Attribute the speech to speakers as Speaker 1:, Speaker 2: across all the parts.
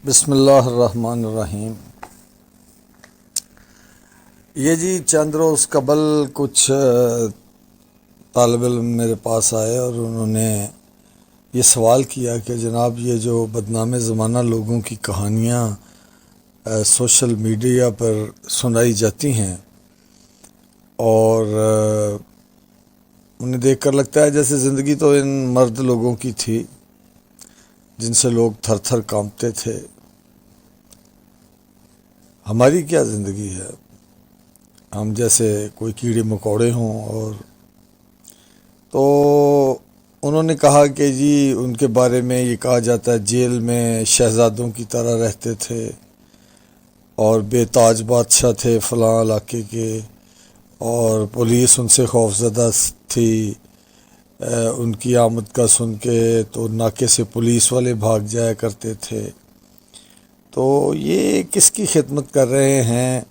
Speaker 1: بسم اللہ الرحمن الرحیم۔ یہ جی چند روز قبل کچھ طالب علم میرے پاس آئے اور انہوں نے یہ سوال کیا کہ جناب یہ جو بدنام زمانہ لوگوں کی کہانیاں سوشل میڈیا پر سنائی جاتی ہیں اور انہیں دیکھ کر لگتا ہے جیسے زندگی تو ان مرد لوگوں کی تھی جن سے لوگ تھر تھر کانپتے تھے، ہماری کیا زندگی ہے؟ ہم جیسے کوئی کیڑے مکوڑے ہوں۔ اور تو انہوں نے کہا کہ جی ان کے بارے میں یہ کہا جاتا ہے جیل میں شہزادوں کی طرح رہتے تھے اور بے تاج بادشاہ تھے فلاں علاقے کے، اور پولیس ان سے خوفزدہ تھی۔ ان کی آمد کا سن کے تو ناکے سے پولیس والے بھاگ جایا کرتے تھے۔ تو یہ کس کی خدمت کر رہے ہیں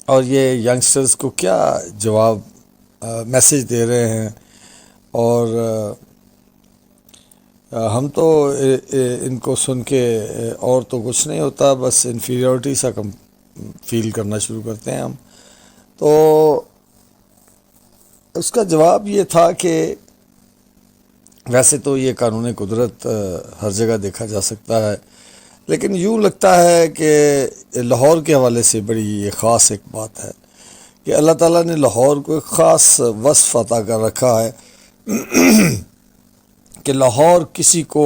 Speaker 1: اور یہ ینگسٹرز کو کیا جواب میسج دے رہے ہیں؟ اور ہم تو ان کو سن کے اور تو کچھ نہیں ہوتا، بس انفیریورٹی سا کم فیل کرنا شروع کرتے ہیں ہم۔ تو اس کا جواب یہ تھا کہ ویسے تو یہ قانون قدرت ہر جگہ دیکھا جا سکتا ہے، لیکن یوں لگتا ہے کہ لاہور کے حوالے سے بڑی یہ خاص ایک بات ہے کہ اللہ تعالیٰ نے لاہور کو ایک خاص وصف عطا کر رکھا ہے کہ لاہور کسی کو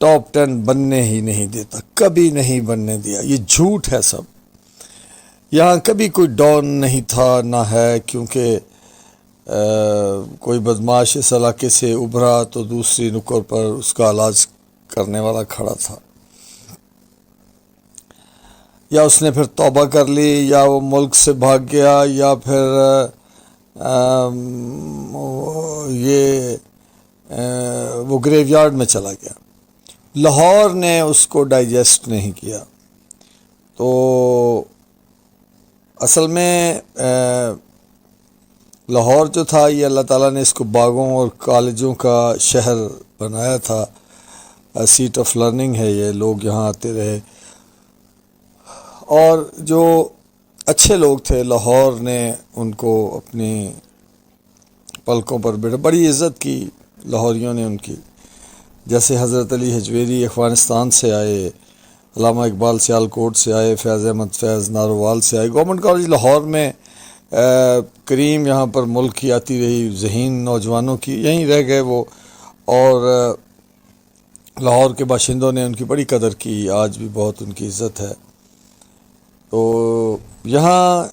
Speaker 1: ٹاپ 10 بننے ہی نہیں دیتا، کبھی نہیں بننے دیا۔ یہ جھوٹ ہے سب۔ یہاں کبھی کوئی ڈان نہیں تھا، نہ ہے، کیونکہ کوئی بدماش اس علاقے سے ابھرا تو دوسری نکڑ پر اس کا علاج کرنے والا کھڑا تھا، یا اس نے پھر توبہ کر لی، یا وہ ملک سے بھاگ گیا، یا پھر وہ گریو یارڈ میں چلا گیا۔ لاہور نے اس کو ڈائجسٹ نہیں کیا۔ تو اصل میں لاہور جو تھا یہ اللہ تعالیٰ نے اس کو باغوں اور کالجوں کا شہر بنایا تھا، سیٹ آف لرننگ ہے یہ، لوگ یہاں آتے رہے، اور جو اچھے لوگ تھے لاہور نے ان کو اپنی پلکوں پر بڑی عزت کی لاہوریوں نے ان کی، جیسے حضرت علی حجویری افغانستان سے آئے، علامہ اقبال سیالکوٹ سے آئے، فیض احمد فیض نارووال سے آئے، گورنمنٹ کالج لاہور میں کریم یہاں پر ملک کی آتی رہی، ذہین نوجوانوں کی یہیں رہ گئے وہ، اور لاہور کے باشندوں نے ان کی بڑی قدر کی، آج بھی بہت ان کی عزت ہے۔ تو یہاں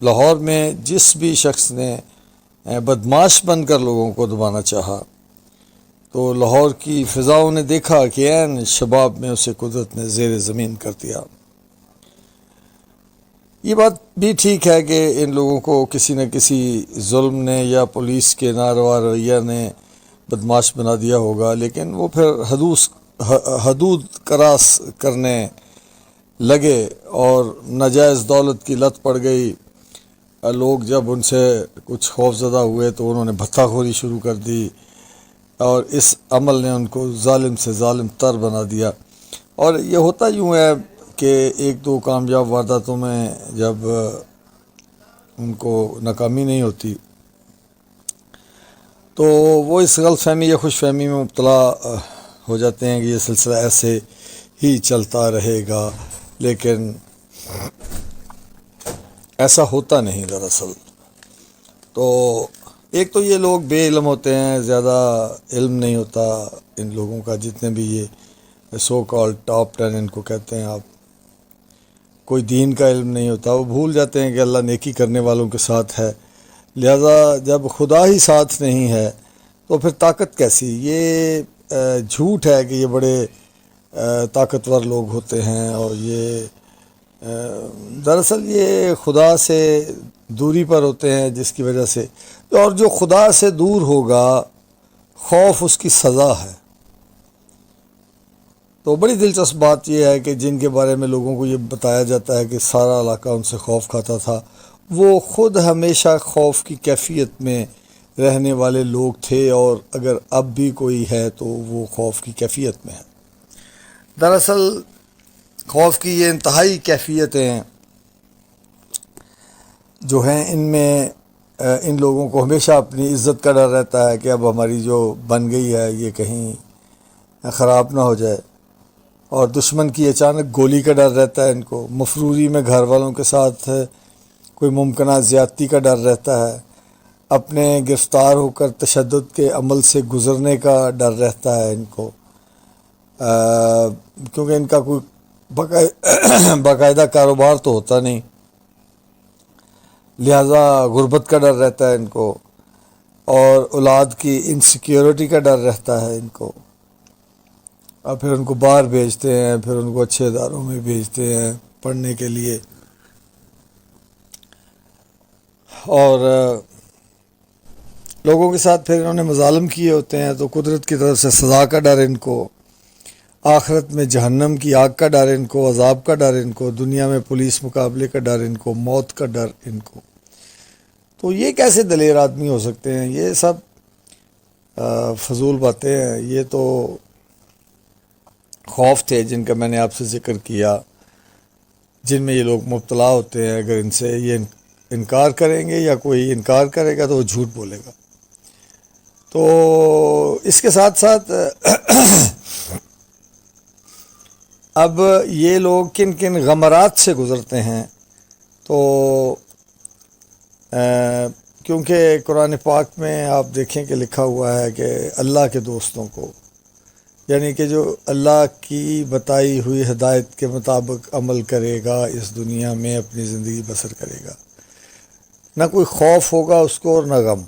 Speaker 1: لاہور میں جس بھی شخص نے بدماش بن کر لوگوں کو دبانا چاہا تو لاہور کی فضاؤں نے دیکھا کہ عین شباب میں اسے قدرت نے زیر زمین کر دیا۔ یہ بات بھی ٹھیک ہے کہ ان لوگوں کو کسی نہ کسی ظلم نے یا پولیس کے ناروا رویہ نے بدماش بنا دیا ہوگا، لیکن وہ پھر حدود کراس کرنے لگے اور ناجائز دولت کی لت پڑ گئی۔ لوگ جب ان سے کچھ خوفزدہ ہوئے تو انہوں نے بھتہ خوری شروع کر دی، اور اس عمل نے ان کو ظالم سے ظالم تر بنا دیا۔ اور یہ ہوتا یوں ہے کہ ایک دو کامیاب وارداتوں میں جب ان کو ناکامی نہیں ہوتی تو وہ اس غلط فہمی یا خوش فہمی میں مبتلا ہو جاتے ہیں کہ یہ سلسلہ ایسے ہی چلتا رہے گا، لیکن ایسا ہوتا نہیں دراصل۔ تو ایک تو یہ لوگ بے علم ہوتے ہیں، زیادہ علم نہیں ہوتا ان لوگوں کا، جتنے بھی یہ سو کال ٹاپ 10 ان کو کہتے ہیں آپ، کوئی دین کا علم نہیں ہوتا، وہ بھول جاتے ہیں کہ اللہ نیکی کرنے والوں کے ساتھ ہے، لہذا جب خدا ہی ساتھ نہیں ہے تو پھر طاقت کیسی؟ یہ جھوٹ ہے کہ یہ بڑے طاقتور لوگ ہوتے ہیں، اور یہ دراصل یہ خدا سے دوری پر ہوتے ہیں، جس کی وجہ سے، اور جو خدا سے دور ہوگا خوف اس کی سزا ہے۔ تو بڑی دلچسپ بات یہ ہے کہ جن کے بارے میں لوگوں کو یہ بتایا جاتا ہے کہ سارا علاقہ ان سے خوف کھاتا تھا، وہ خود ہمیشہ خوف کی کیفیت میں رہنے والے لوگ تھے، اور اگر اب بھی کوئی ہے تو وہ خوف کی کیفیت میں ہے۔ دراصل خوف کی یہ انتہائی کیفیتیں جو ہیں ان میں ان لوگوں کو ہمیشہ اپنی عزت کا ڈر رہتا ہے کہ اب ہماری جو بن گئی ہے یہ کہیں خراب نہ ہو جائے، اور دشمن کی اچانک گولی کا ڈر رہتا ہے ان کو، مفروری میں گھر والوں کے ساتھ کوئی ممکنہ زیادتی کا ڈر رہتا ہے، اپنے گرفتار ہو کر تشدد کے عمل سے گزرنے کا ڈر رہتا ہے ان کو، کیونکہ ان کا کوئی باقاعدہ کاروبار تو ہوتا نہیں، لہذا غربت کا ڈر رہتا ہے ان کو، اور اولاد کی انسیکیورٹی کا ڈر رہتا ہے ان کو، اور پھر ان کو باہر بھیجتے ہیں، پھر ان کو اچھے اداروں میں بھیجتے ہیں پڑھنے کے لیے، اور لوگوں کے ساتھ پھر انہوں نے مظالم کیے ہوتے ہیں تو قدرت کی طرف سے سزا کا ڈر ان کو، آخرت میں جہنم کی آگ کا ڈر ان کو، عذاب کا ڈر ان کو، دنیا میں پولیس مقابلے کا ڈر ان کو، موت کا ڈر ان کو۔ تو یہ کیسے دلیر آدمی ہو سکتے ہیں؟ یہ سب فضول باتیں ہیں، یہ تو خوف تھے جن کا میں نے آپ سے ذکر کیا، جن میں یہ لوگ مبتلا ہوتے ہیں۔ اگر ان سے یہ انکار کریں گے یا کوئی انکار کرے گا تو وہ جھوٹ بولے گا۔ تو اس کے ساتھ ساتھ اب یہ لوگ کن کن غمرات سے گزرتے ہیں، تو کیونکہ قرآن پاک میں آپ دیکھیں کہ لکھا ہوا ہے کہ اللہ کے دوستوں کو، یعنی کہ جو اللہ کی بتائی ہوئی ہدایت کے مطابق عمل کرے گا اس دنیا میں اپنی زندگی بسر کرے گا، نہ کوئی خوف ہوگا اس کو اور نہ غم۔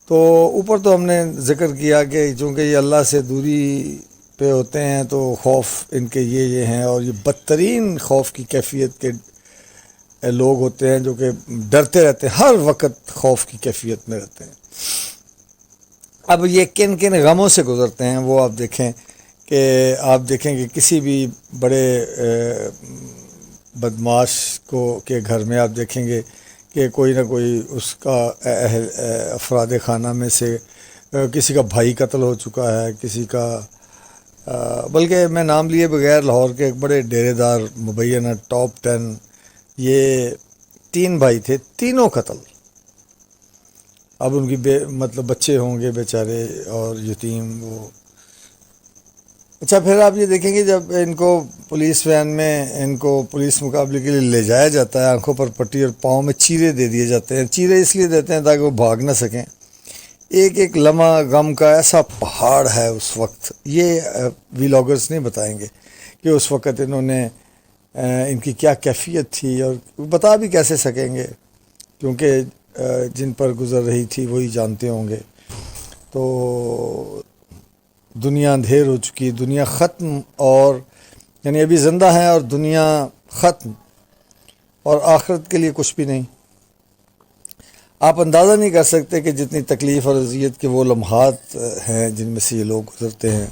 Speaker 1: تو اوپر تو ہم نے ذکر کیا کہ چونکہ یہ اللہ سے دوری پہ ہوتے ہیں تو خوف ان کے یہ ہیں، اور یہ بدترین خوف کی کیفیت کے لوگ ہوتے ہیں جو کہ ڈرتے رہتے ہیں، ہر وقت خوف کی کیفیت میں رہتے ہیں۔ اب یہ کن کن غموں سے گزرتے ہیں وہ آپ دیکھیں کہ کسی بھی بڑے بدماش کے گھر میں آپ دیکھیں گے کہ کوئی نہ کوئی اس کا افراد خانہ میں سے کسی کا بھائی قتل ہو چکا ہے، کسی کا بلکہ میں نام لیے بغیر لاہور کے ایک بڑے ڈیرے دار مبینہ ٹاپ 10، یہ 3 بھائی تھے، تینوں قتل۔ اب ان کی مطلب بچے ہوں گے بیچارے اور یتیم وہ۔ اچھا، پھر آپ یہ دیکھیں گے جب ان کو پولیس وین میں ان کو پولیس مقابلے کے لیے لے جایا جاتا ہے، آنکھوں پر پٹی اور پاؤں میں چیرے دے دیے جاتے ہیں۔ چیرے اس لیے دیتے ہیں تاکہ وہ بھاگ نہ سکیں۔ ایک ایک لمحہ غم کا ایسا پہاڑ ہے اس وقت، یہ ویلاگرز نہیں بتائیں گے کہ اس وقت انہوں نے ان کی کیا کیفیت تھی، اور بتا بھی کیسے سکیں گے کیونکہ جن پر گزر رہی تھی وہی جانتے ہوں گے۔ تو دنیا اندھیر ہو چکی، دنیا ختم، اور یعنی ابھی زندہ ہیں اور دنیا ختم، اور آخرت کے لیے کچھ بھی نہیں۔ آپ اندازہ نہیں کر سکتے کہ جتنی تکلیف اور اذیت کے وہ لمحات ہیں جن میں سے یہ لوگ گزرتے ہیں۔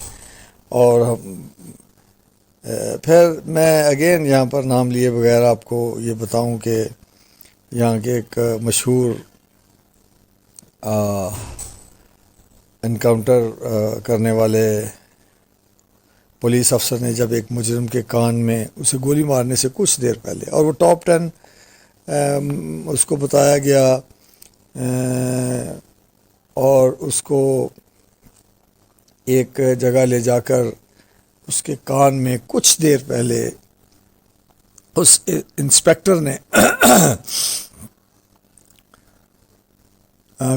Speaker 1: اور پھر میں اگین یہاں پر نام لیے بغیر آپ کو یہ بتاؤں کہ یہاں کے ایک مشہور انکاؤنٹر کرنے والے پولیس افسر نے جب ایک مجرم کے کان میں اسے گولی مارنے سے کچھ دیر پہلے، اور وہ ٹاپ 10 اس کو بتایا گیا، اور اس کو ایک جگہ لے جا کر اس کے کان میں کچھ دیر پہلے اس انسپیکٹر نے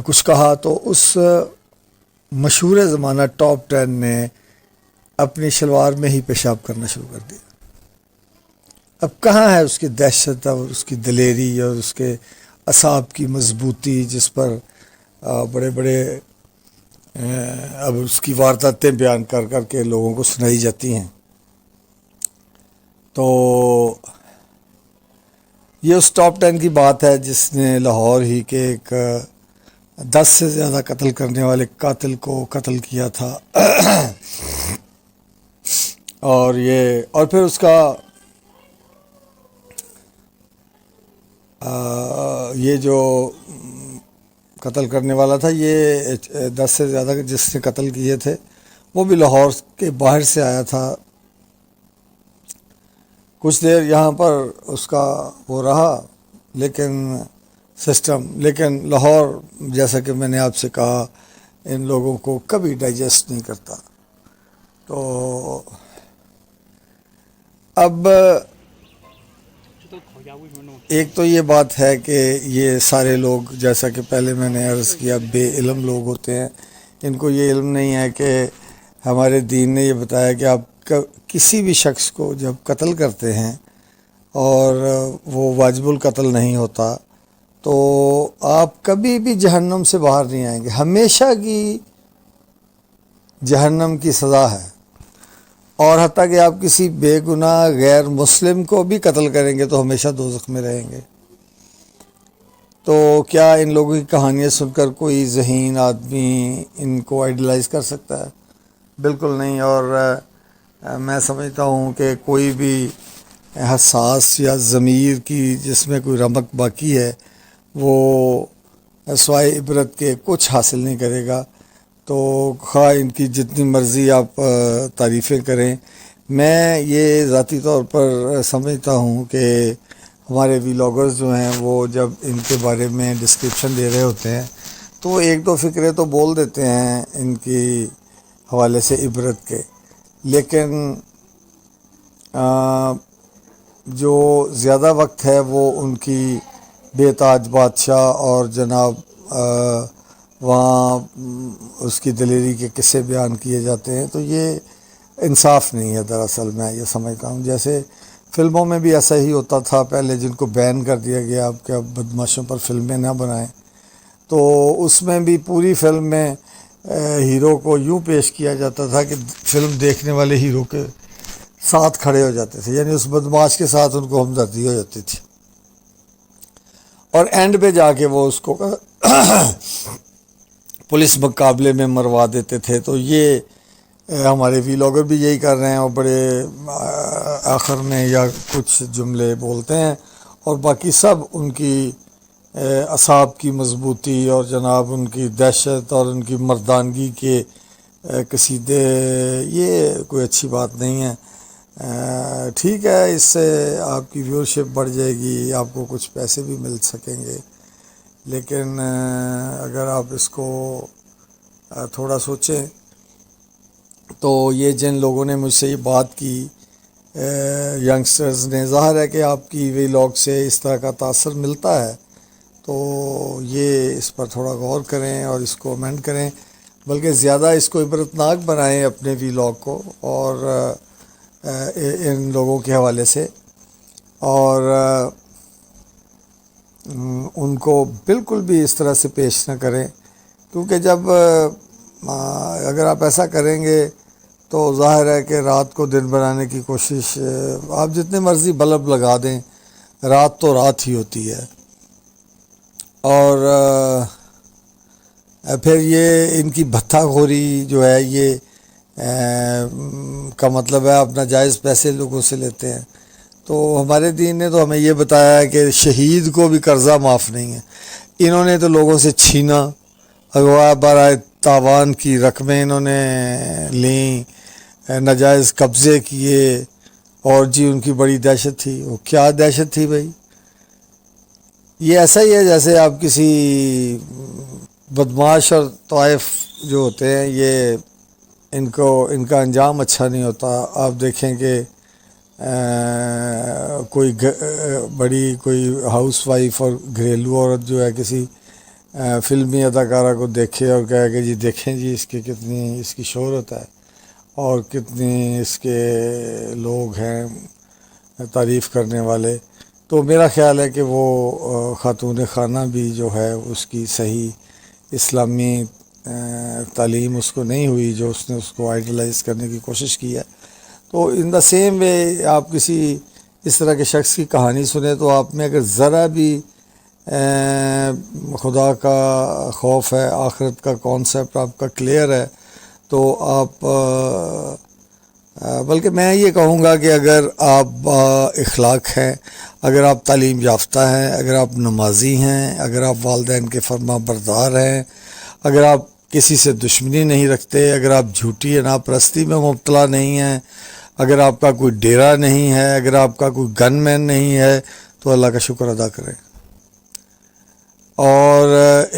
Speaker 1: کچھ کہا، تو اس مشہور زمانہ ٹاپ 10 نے اپنی شلوار میں ہی پیشاب کرنا شروع کر دیا۔ اب کہاں ہے اس کی دہشت اور اس کی دلیری اور اس کے اعصاب کی مضبوطی جس پر بڑے بڑے اب اس کی وارداتیں بیان کر کر کے لوگوں کو سنائی جاتی ہیں۔ تو یہ اس ٹاپ 10 کی بات ہے جس نے لاہور ہی کے ایک 10 سے زیادہ قتل کرنے والے قاتل کو قتل کیا تھا۔ اور پھر اس کا یہ جو قتل کرنے والا تھا، یہ 10 سے زیادہ جس نے قتل کیے تھے وہ بھی لاہور کے باہر سے آیا تھا. کچھ دیر یہاں پر اس کا وہ رہا لیکن لاہور جیسا کہ میں نے آپ سے کہا ان لوگوں کو کبھی ڈائجسٹ نہیں کرتا. تو اب ایک تو یہ بات ہے کہ یہ سارے لوگ جیسا کہ پہلے میں نے عرض کیا بے علم لوگ ہوتے ہیں. ان کو یہ علم نہیں ہے کہ ہمارے دین نے یہ بتایا کہ آپ کسی بھی شخص کو جب قتل کرتے ہیں اور وہ واجب القتل نہیں ہوتا تو آپ کبھی بھی جہنم سے باہر نہیں آئیں گے. ہمیشہ کی جہنم کی سزا ہے. اور حتیٰ کہ آپ کسی بے گناہ غیر مسلم کو بھی قتل کریں گے تو ہمیشہ دوزخ میں رہیں گے. تو کیا ان لوگوں کی کہانیاں سن کر کوئی ذہین آدمی ان کو آئیڈیلائز کر سکتا ہے؟ بالکل نہیں. اور میں سمجھتا ہوں کہ کوئی بھی حساس یا ضمیر کی جس میں کوئی رمق باقی ہے وہ سوائے عبرت کے کچھ حاصل نہیں کرے گا. تو خواہ ان کی جتنی مرضی آپ تعریفیں کریں. میں یہ ذاتی طور پر سمجھتا ہوں کہ ہمارے ویلاگرز جو ہیں وہ جب ان کے بارے میں ڈسکرپشن دے رہے ہوتے ہیں تو ایک دو فقرے تو بول دیتے ہیں ان کی حوالے سے عبرت کے، لیکن جو زیادہ وقت ہے وہ ان کی بے تاج بادشاہ اور جناب وہاں اس کی دلیری کے قصے بیان کیے جاتے ہیں. تو یہ انصاف نہیں ہے. دراصل میں یہ سمجھتا ہوں جیسے فلموں میں بھی ایسا ہی ہوتا تھا پہلے، جن کو بین کر دیا گیا اب کہ بدماشوں پر فلمیں نہ بنائیں. تو اس میں بھی پوری فلم میں ہیرو کو یوں پیش کیا جاتا تھا کہ فلم دیکھنے والے ہیرو کے ساتھ کھڑے ہو جاتے تھے، یعنی اس بدماش کے ساتھ ان کو ہمدردی ہو جاتی تھی. اور اینڈ پہ جا کے وہ اس کو پولیس مقابلے میں مروا دیتے تھے. تو یہ ہمارے ویلاگر بھی یہی کر رہے ہیں اور بڑے آخر میں یا کچھ جملے بولتے ہیں اور باقی سب ان کی اعصاب کی مضبوطی اور جناب ان کی دہشت اور ان کی مردانگی کے قصیدے. یہ کوئی اچھی بات نہیں ہے. ٹھیک ہے، اس سے آپ کی ویورشپ بڑھ جائے گی، آپ کو کچھ پیسے بھی مل سکیں گے، لیکن اگر آپ اس کو تھوڑا سوچیں تو یہ جن لوگوں نے مجھ سے یہ بات کی ینگسٹرز نے، ظاہر ہے کہ آپ کی ویلاگ سے اس طرح کا تاثر ملتا ہے. تو یہ اس پر تھوڑا غور کریں اور اس کو امینڈ کریں، بلکہ زیادہ اس کو عبرتناک بنائیں اپنے ویلاگ کو اور ان لوگوں کے حوالے سے، اور ان کو بالکل بھی اس طرح سے پیش نہ کریں. کیونکہ جب اگر آپ ایسا کریں گے تو ظاہر ہے کہ رات کو دن بنانے کی کوشش، آپ جتنے مرضی بلب لگا دیں رات تو رات ہی ہوتی ہے. اور پھر یہ ان کی بھتہ خوری جو ہے یہ کا مطلب ہے آپ ناجائز پیسے لوگوں سے لیتے ہیں. تو ہمارے دین نے تو ہمیں یہ بتایا ہے کہ شہید کو بھی قرضہ معاف نہیں ہے. انہوں نے تو لوگوں سے چھینا، اغوا برائے تاوان کی رقمیں انہوں نے لیں، ناجائز قبضے کیے، اور جی ان کی بڑی دہشت تھی. وہ کیا دہشت تھی بھائی؟ یہ ایسا ہی ہے جیسے آپ کسی بدماش اور طائف جو ہوتے ہیں یہ ان کا انجام اچھا نہیں ہوتا. آپ دیکھیں کہ کوئی ہاؤس وائف اور گھریلو عورت جو ہے کسی فلمی اداکارہ کو دیکھے اور کہے کہ جی دیکھیں جی کتنی اس کی شہرت ہے اور کتنی اس کے لوگ ہیں تعریف کرنے والے. تو میرا خیال ہے کہ وہ خاتون خانہ بھی جو ہے اس کی صحیح اسلامی تعلیم اس کو نہیں ہوئی جو اس نے اس کو آئیڈلائز کرنے کی کوشش کی ہے. تو ان دا سیم وے آپ کسی اس طرح کے شخص کی کہانی سنیں تو آپ میں اگر ذرا بھی خدا کا خوف ہے، آخرت کا کانسیپٹ آپ کا کلیئر ہے، تو آپ بلکہ میں یہ کہوں گا کہ اگر آپ اخلاق ہیں، اگر آپ تعلیم یافتہ ہیں، اگر آپ نمازی ہیں، اگر آپ والدین کے فرما بردار ہیں، اگر آپ کسی سے دشمنی نہیں رکھتے، اگر آپ جھوٹی یا ناپرستی میں مبتلا نہیں ہیں، اگر آپ کا کوئی ڈیرا نہیں ہے، اگر آپ کا کوئی گن مین نہیں ہے، تو اللہ کا شکر ادا کریں۔ اور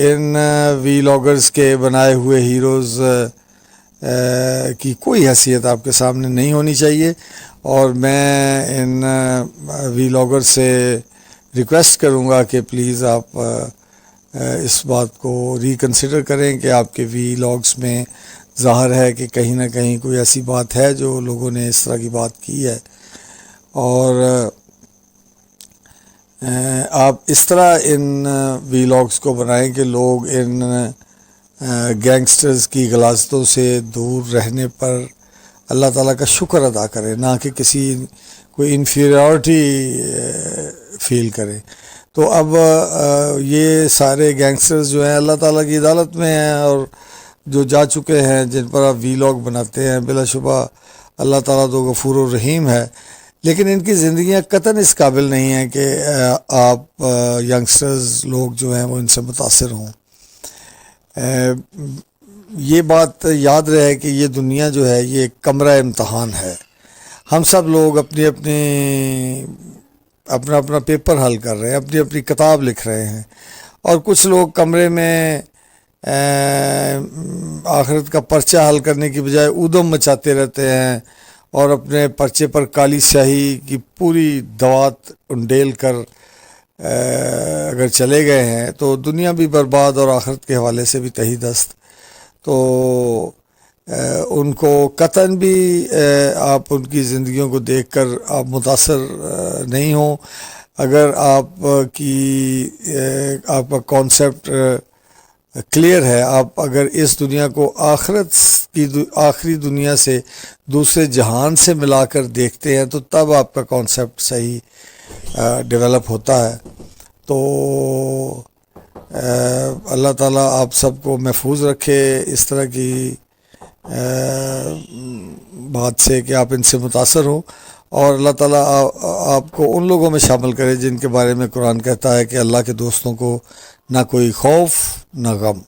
Speaker 1: ان ویلاگرز کے بنائے ہوئے ہیروز کی کوئی حیثیت آپ کے سامنے نہیں ہونی چاہیے، اور میں ان ویلاگر سے ریکویسٹ کروں گا کہ پلیز آپ اس بات کو ریکنسیڈر کریں کہ آپ کے ویلاگس میں ظاہر ہے کہ کہیں نہ کہیں کوئی ایسی بات ہے جو لوگوں نے اس طرح کی بات کی ہے، اور آپ اس طرح ان ویلاگس کو بنائیں کہ لوگ ان گینگسٹرز کی غلاظتوں سے دور رہنے پر اللہ تعالیٰ کا شکر ادا کریں، نہ کہ کوئی انفیریورٹی فیل کریں۔ تو اب یہ سارے گینگسٹرز جو ہیں اللہ تعالیٰ کی عدالت میں ہیں، اور جو جا چکے ہیں جن پر آپ ویلاگ بناتے ہیں، بلا شبہ اللہ تعالیٰ تو غفور الرحیم ہے، لیکن ان کی زندگیاں قطعاً اس قابل نہیں ہیں کہ آپ ینگسٹرز لوگ جو ہیں وہ ان سے متاثر ہوں۔ یہ بات یاد رہے کہ یہ دنیا جو ہے یہ ایک کمرہ امتحان ہے، ہم سب لوگ اپنا پیپر حل کر رہے ہیں، اپنی کتاب لکھ رہے ہیں، اور کچھ لوگ کمرے میں آخرت کا پرچہ حل کرنے کی بجائے ادھم مچاتے رہتے ہیں، اور اپنے پرچے پر کالی سیاہی کی پوری دوات انڈیل کر اگر چلے گئے ہیں تو دنیا بھی برباد اور آخرت کے حوالے سے بھی تہی دست۔ تو ان کو قطعاً بھی آپ ان کی زندگیوں کو دیکھ کر آپ متاثر نہیں ہوں۔ اگر آپ کا کانسیپٹ کلیئر ہے، آپ اگر اس دنیا کو آخرت کی آخری دنیا سے دوسرے جہان سے ملا کر دیکھتے ہیں، تو تب آپ کا کانسیپٹ صحیح ڈیولپ ہوتا ہے۔ تو اللہ تعالیٰ آپ سب کو محفوظ رکھے اس طرح کی بات سے کہ آپ ان سے متاثر ہوں، اور اللہ تعالیٰ آپ کو ان لوگوں میں شامل کرے جن کے بارے میں قرآن کہتا ہے کہ اللہ کے دوستوں کو نہ کوئی خوف نہ غم۔